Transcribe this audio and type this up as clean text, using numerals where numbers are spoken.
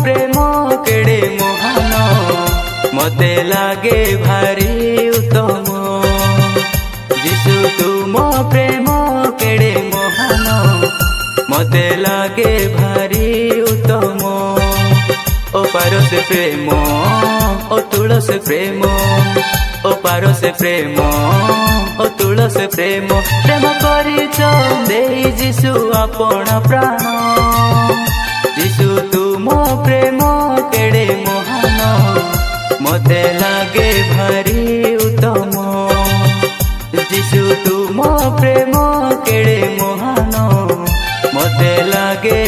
प्रेम केड़े महान मते लागे भारी उत्तम। जीशु तुम प्रेम केड़े महान मते लागे भारी उत्तम। ओ पारस प्रेम ओ तुलस प्रेम ओ पारस प्रेम ओ तुलस प्रेम प्रेम करिछ देई जीशु आपण प्राण। जीशु तुम प्रेम केड़े महान मते लागे भारी उत्तम। जीशु तुम प्रेम केड़े महान मते लागे